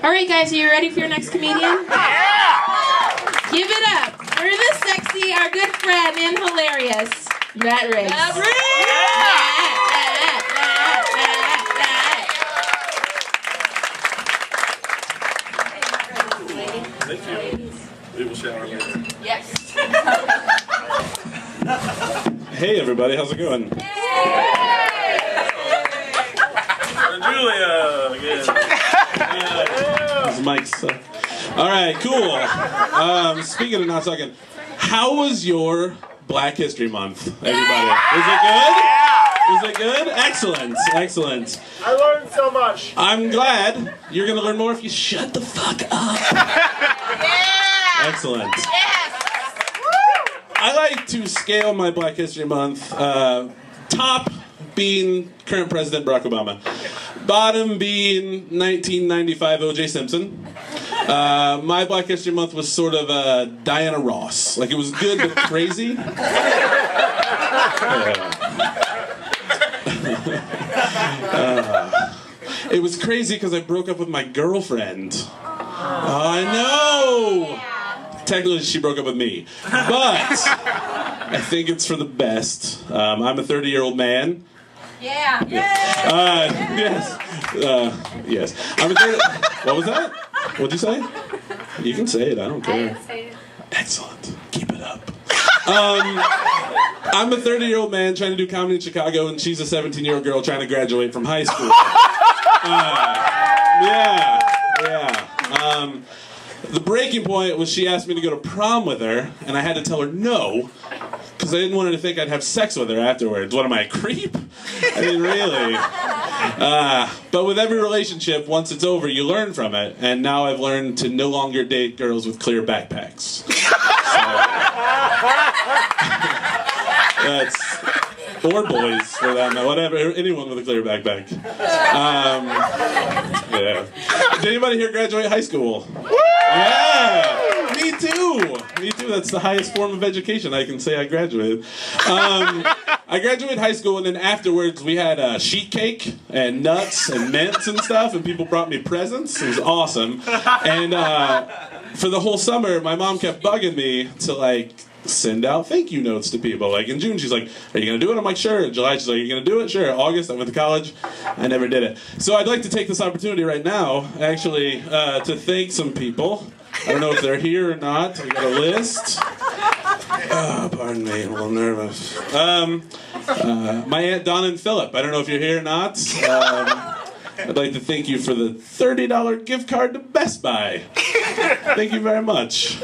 All right, guys, are you ready for your next comedian? Yeah! Give it up for the sexy, our good friend, and hilarious, Matt Riggs. Matt Riggs! Thank you. We will shower later. Yes. Hey, everybody, how's it going? Julia again. This mic's all right, cool. Speaking of not sucking, how was your Black History Month, everybody? Was it good? Was it good? Excellent, excellent. I learned so much. I'm glad. You're gonna learn more if you shut the fuck up. Excellent. I like to scale my Black History Month. Top being current President Barack Obama. Bottom being 1995 O.J. Simpson. My Black History Month was sort of Diana Ross. Like, it was good but crazy. It was crazy because I broke up with my girlfriend. I know! Technically, she broke up with me. But I think it's for the best. I'm a 30-year-old man. Yeah. Yes. Yes. I'm a 30... What was that? What'd you say? You can say it. I don't care. Excellent. Keep it up. I'm a 30-year-old man trying to do comedy in Chicago, and she's a 17-year-old girl trying to graduate from high school. Yeah. The breaking point was she asked me to go to prom with her, and I had to tell her no, because I didn't want her to think I'd have sex with her afterwards. What am I, a creep? I mean, really. But with every relationship, once it's over, you learn from it, and now I've learned to no longer date girls with clear backpacks. Or boys, for that matter. Whatever, anyone with a clear backpack. Yeah. Did anybody here graduate high school? Yeah! Me too! That's the highest form of education I can say I graduated. I graduated high school, and then afterwards we had sheet cake and nuts and mints and stuff, and people brought me presents. It was awesome. And for the whole summer, my mom kept bugging me to, like, send out thank you notes to people. Like, in June, she's like, are you going to do it? I'm like, sure. In July, she's like, are you going to do it? Sure. August, I went to college. I never did it. So I'd like to take this opportunity right now, actually, to thank some people. I don't know if they're here or not. I got a list. Pardon me, I'm a little nervous. My Aunt Donna and Philip. I don't know if you're here or not. I'd like to thank you for the $30 gift card to Best Buy. Thank you very much.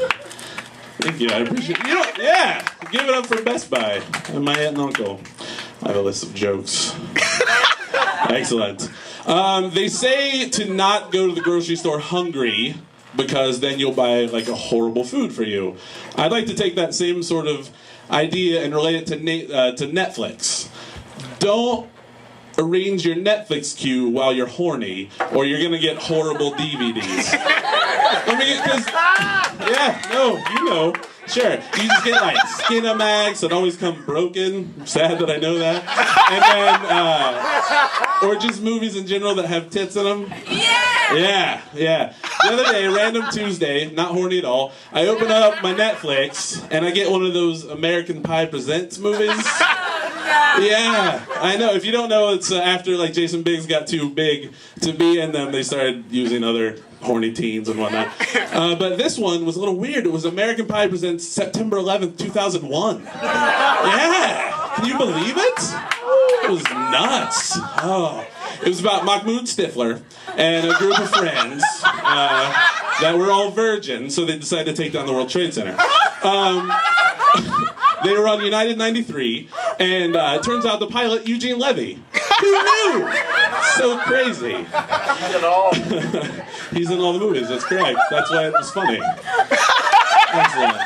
Thank you, I appreciate it. Yeah, give it up for Best Buy and my aunt and uncle. I have a list of jokes. Excellent. They say to not go to the grocery store hungry because then you'll buy, like, a horrible food for you. I'd like to take that same sort of idea and relate it to Netflix. Don't arrange your Netflix queue while you're horny, or you're gonna get horrible DVDs. Sure. You just get, like, Skinamax that always come broken. I'm sad that I know that. And then, or just movies in general that have tits in them. Yeah. The other day, random Tuesday, not horny at all, I open up my Netflix, and I get one of those American Pie Presents movies. Yeah, I know. If you don't know, it's after, like, Jason Biggs got too big to be in them, they started using other horny teens and whatnot. But this one was a little weird. It was American Pie Presents September 11th, 2001. Yeah, can you believe it? It was nuts. Oh, it was about Mahmoud Stifler and a group of friends that were all virgins, so they decided to take down the World Trade Center. They were on United 93, and it turns out the pilot, Eugene Levy. Who knew? So crazy. He's in all. He's in all the movies, that's correct. That's why it was funny. Excellent.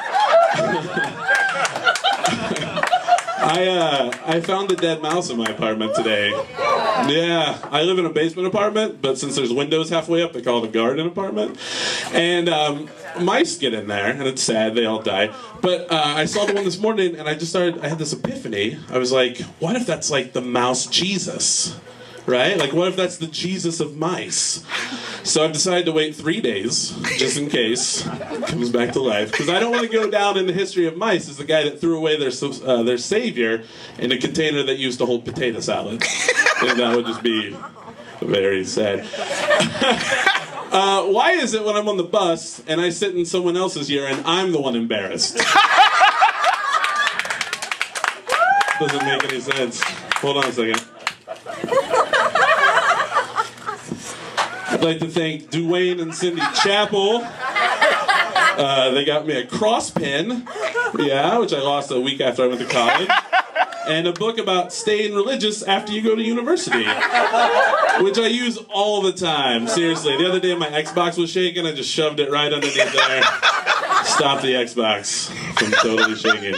I found a dead mouse in my apartment today. Yeah, I live in a basement apartment, but since there's windows halfway up, they call it a garden apartment. And mice get in there, and it's sad, they all die. But I saw the one this morning, and I had this epiphany. I was like, what if that's like the mouse Jesus? Right? Like, what if that's the Jesus of mice? So I've decided to wait 3 days, just in case it comes back to life. Because I don't want to go down in the history of mice as the guy that threw away their savior in a container that used to hold potato salad. And that would just be very sad. Why is it when I'm on the bus and I sit in someone else's urine, I'm the one embarrassed? Doesn't make any sense. Hold on a second. I'd like to thank Dwayne and Cindy Chappell. They got me a cross pin, which I lost a week after I went to college, and a book about staying religious after you go to university, which I use all the time. Seriously, the other day my Xbox was shaking, I just shoved it right underneath there. Stop the Xbox from totally shaking.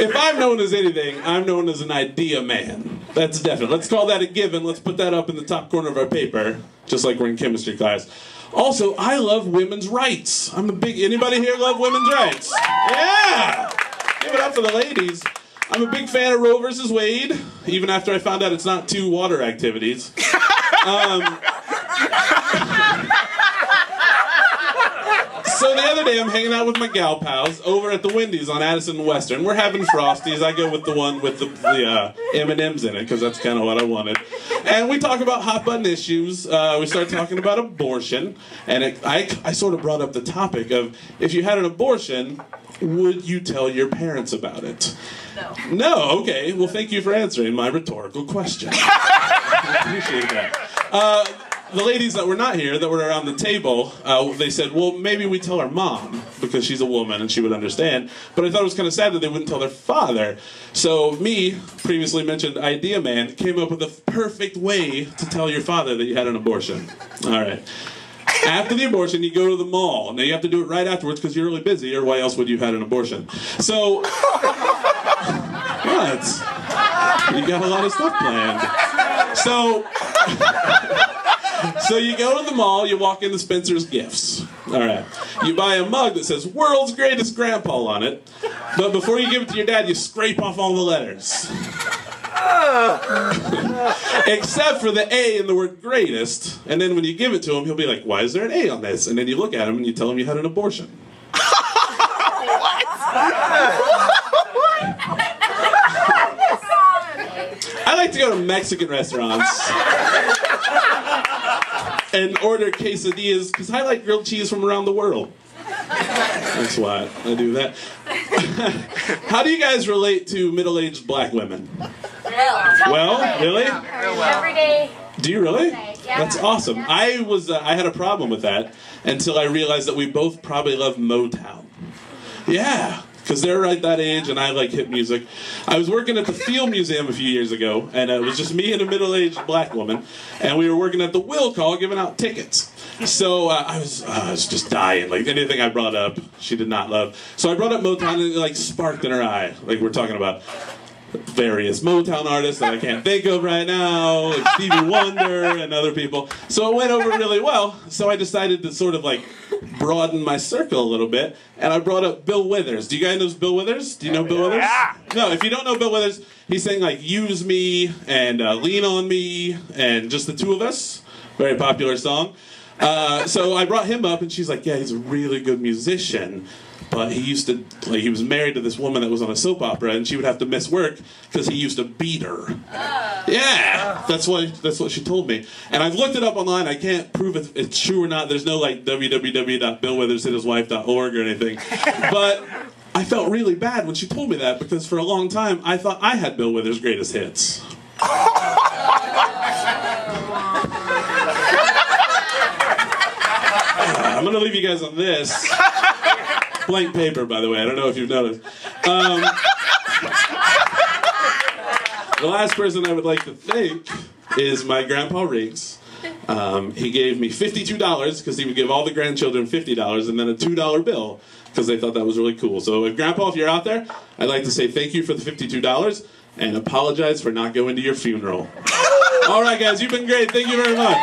If I'm known as anything, I'm known as an idea man. That's definite. Let's call that a given. Let's put that up in the top corner of our paper, just like we're in chemistry class. Also, I love women's rights. Anybody here love women's rights? Yeah! Give it up for the ladies. I'm a big fan of Roe versus Wade, even after I found out it's not 2 water activities. So the other day I'm hanging out with my gal pals over at the Wendy's on Addison and Western. We're having Frosties. I go with the one with the M&Ms in it because that's kind of what I wanted. And we talk about hot button issues. We start talking about abortion. And I sort of brought up the topic of, if you had an abortion, would you tell your parents about it? No. No? Okay. Well, thank you for answering my rhetorical question. I appreciate that. The ladies that were not here, that were around the table, they said, well, maybe we tell our mom, because she's a woman and she would understand. But I thought it was kind of sad that they wouldn't tell their father. So me, previously mentioned Idea Man, came up with a perfect way to tell your father that you had an abortion. All right. After the abortion, you go to the mall. Now, you have to do it right afterwards because you're really busy, or why else would you have had an abortion? So, what? You got a lot of stuff planned. So you go to the mall, you walk into Spencer's Gifts. All right. You buy a mug that says "World's Greatest Grandpa" on it, but before you give it to your dad, you scrape off all the letters. Except for the A in the word greatest, and then when you give it to him, he'll be like, why is there an A on this? And then you look at him and you tell him you had an abortion. I like to go to Mexican restaurants and order quesadillas because I like grilled cheese from around the world. That's why I do that. How do you guys relate to middle-aged black women? Well, really? Every day. Do you really? Yeah. That's awesome. I had a problem with that until I realized that we both probably love Motown. Yeah. Because they're right that age, and I like hip music. I was working at the Field Museum a few years ago, and it was just me and a middle-aged black woman, and we were working at the will call, giving out tickets. So I was just dying. Like anything I brought up, she did not love. So I brought up Motown, and it like sparked in her eye. Like we're talking about various Motown artists that I can't think of right now, like Stevie Wonder and other people. So it went over really well. So I decided to sort of like broaden my circle a little bit, and I brought up Bill Withers. Do you guys know Bill Withers? Do you know Bill Withers? Yeah. No, if you don't know Bill Withers, he sang like "Use Me" and "Lean on Me" and "Just the Two of Us." Very popular song. So I brought him up, and she's like, "Yeah, he's a really good musician." But he was married to this woman that was on a soap opera, and she would have to miss work because he used to beat her. Yeah, that's what she told me. And I've looked it up online. I can't prove if it's true or not. There's no like www.billwithershithiswife.org or anything. But I felt really bad when she told me that because for a long time I thought I had Bill Withers' greatest hits. I'm gonna leave you guys on this. Blank paper, by the way. I don't know if you've noticed. The last person I would like to thank is my grandpa Riggs. He gave me $52 because he would give all the grandchildren $50 and then a $2 bill because they thought that was really cool. So Grandpa, if you're out there, I'd like to say thank you for the $52 and apologize for not going to your funeral. All right, guys, you've been great. Thank you very much.